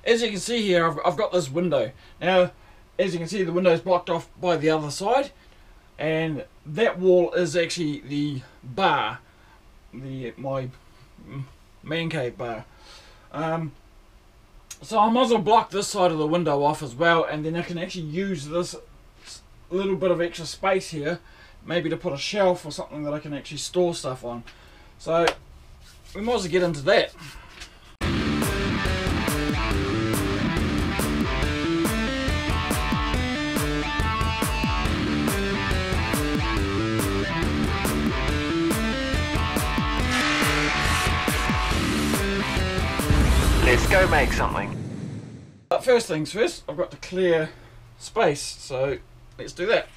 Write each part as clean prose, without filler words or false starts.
as you can see here, I've got this window. Now, as you can see, the window is blocked off by the other side, and that wall is actually the bar, my man cave bar. So I might as well block this side of the window off as well, and then I can actually use this little bit of extra space here, maybe to put a shelf or something that I can actually store stuff on. So we might as well get into that. Let's go make something. But first things first, I've got to clear space, so let's do that.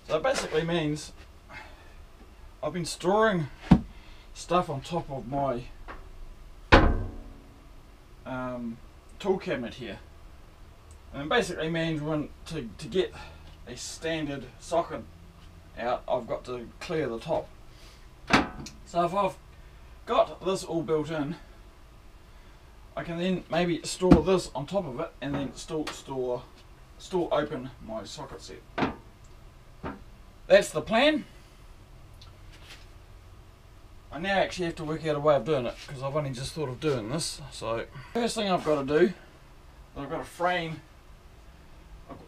So it basically means I've been storing stuff on top of my tool cabinet here, and it basically means when to get a standard socket out, I've got to clear the top. So if I've got this all built in, I can then maybe store this on top of it, and then still open my socket set. That's the plan. I now actually have to work out a way of doing it, because I've only just thought of doing this. So first thing I've got to do, I've got a frame.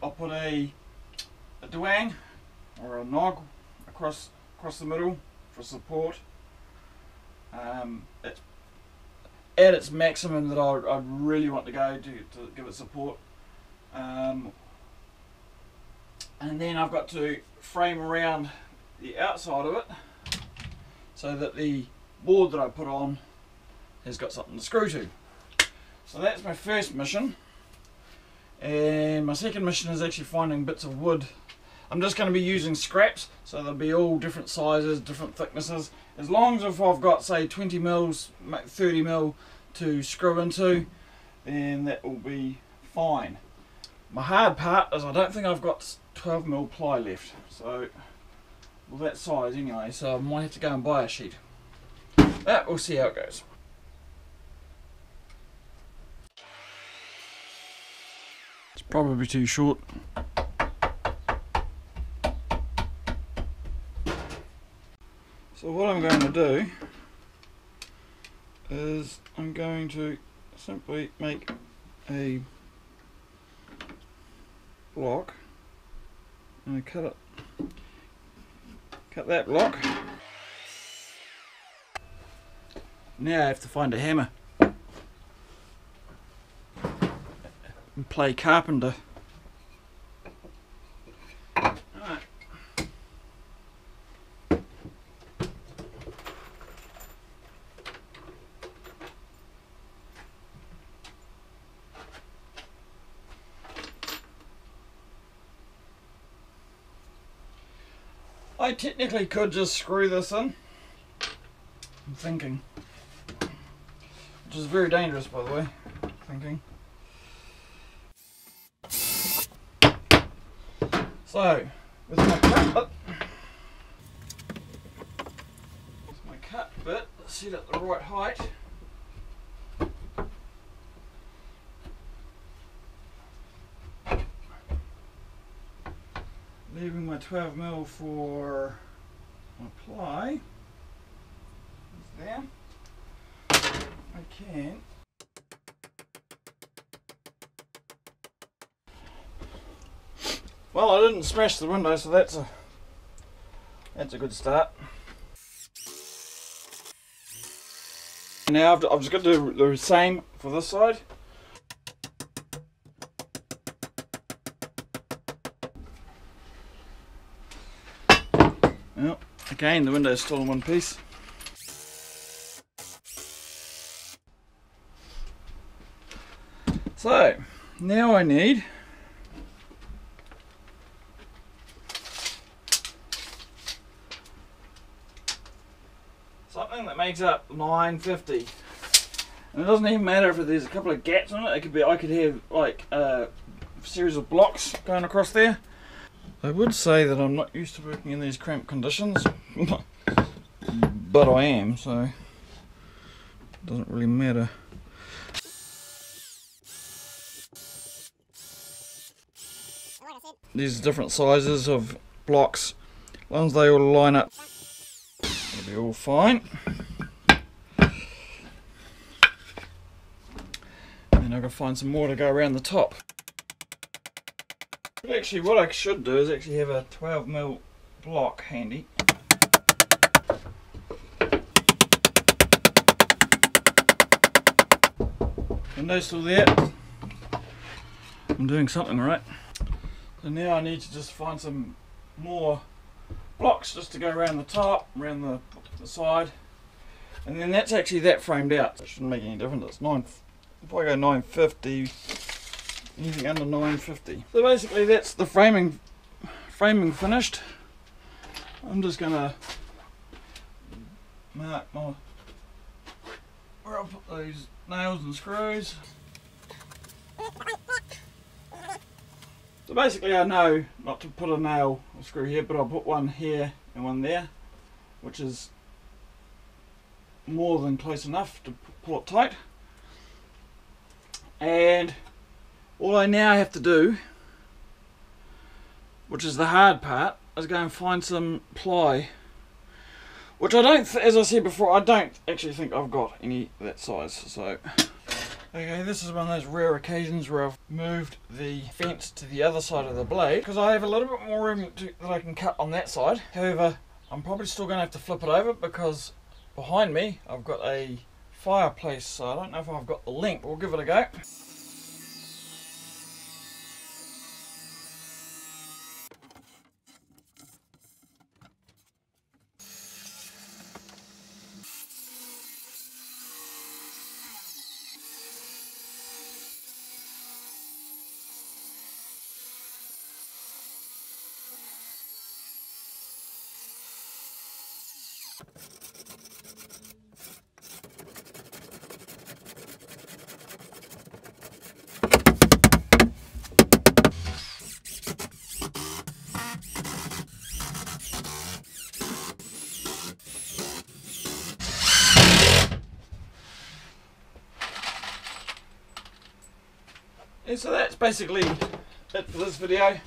I'll put a duang or a nog across the middle for support. It's at its maximum that I'd really want to go to give it support. And then I've got to frame around the outside of it so that the board that I put on has got something to screw to. So that's my first mission, and my second mission is actually finding bits of wood. I'm just going to be using scraps, so they'll be all different sizes, different thicknesses. As long as if I've got say 20 mils, 30 mil to screw into, then that will be fine. My hard part is I don't think I've got 12 mil ply left, so well, that size anyway, so I might have to go and buy a sheet. But we'll see how it goes. It's probably too short. So what I'm going to do is I'm going to simply make a block and cut that block. Now I have to find a hammer and play carpenter. Alright. I technically could just screw this in, I'm thinking, which is very dangerous by the way, thinking. So, with my cut bit set at the right height, leaving my 12 mil for my ply is there. I can well, I didn't smash the window, so that's a good start. Now I've just got to do the same for this side. Well, again, the window's still in one piece. So, now I need something that makes up 950. And it doesn't even matter if there's a couple of gaps in it. It could be, I could have like a series of blocks going across there. I would say that I'm not used to working in these cramped conditions, but I am, so it doesn't really matter. These different sizes of blocks, as long as they all line up, it'll be all fine. And then I've got to find some more to go around the top. But actually what I should do is actually have a 12mm block handy. Window's still there. I'm doing something right. So now I need to just find some more blocks just to go around the top, around the side, and then that's actually that framed out. It shouldn't make any difference. It's 9. If I go 950, anything under 950. So basically that's the framing finished. I'm just gonna mark my where I'll put those nails and screws. So basically I know not to put a nail or screw here, but I'll put one here and one there, which is more than close enough to pull it tight. And all I now have to do, which is the hard part, is go and find some ply, which I don't, as I said before, I don't actually think I've got any that size. So okay, this is one of those rare occasions where I've moved the fence to the other side of the blade because I have a little bit more room that I can cut on that side. However, I'm probably still going to have to flip it over because behind me I've got a fireplace, so I don't know if I've got the length. We'll give it a go. And so that's basically it for this video.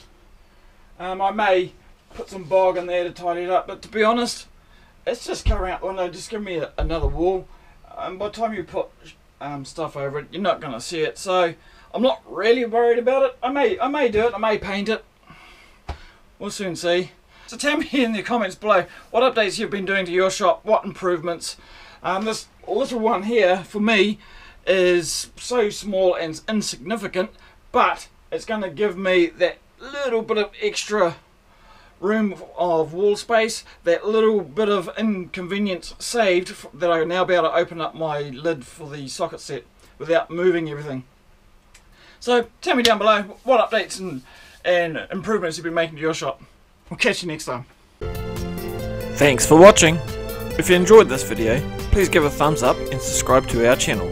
I may put some bog in there to tidy it up, but to be honest, it's just come out the window. Just give me another wall. By the time you put stuff over it, you're not going to see it. So I'm not really worried about it. I may do it. I may paint it. We'll soon see. So tell me in the comments below what updates you've been doing to your shop, what improvements. This little one here for me is so small and insignificant, but it's going to give me that little bit of extra room of wall space, that little bit of inconvenience saved that I will now be able to open up my lid for the socket set without moving everything. So tell me down below what updates and improvements you've been making to your shop. We'll catch you next time. Thanks for watching. If you enjoyed this video, please give a thumbs up and subscribe to our channel.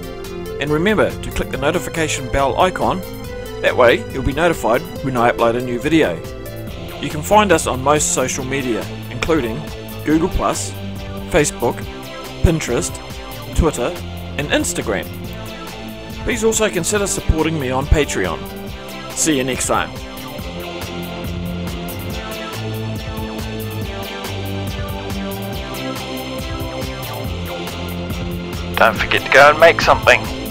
And remember to click the notification bell icon, that way you'll be notified when I upload a new video. You can find us on most social media, including Google+, Facebook, Pinterest, Twitter and Instagram. Please also consider supporting me on Patreon. See you next time. Don't forget to go and make something.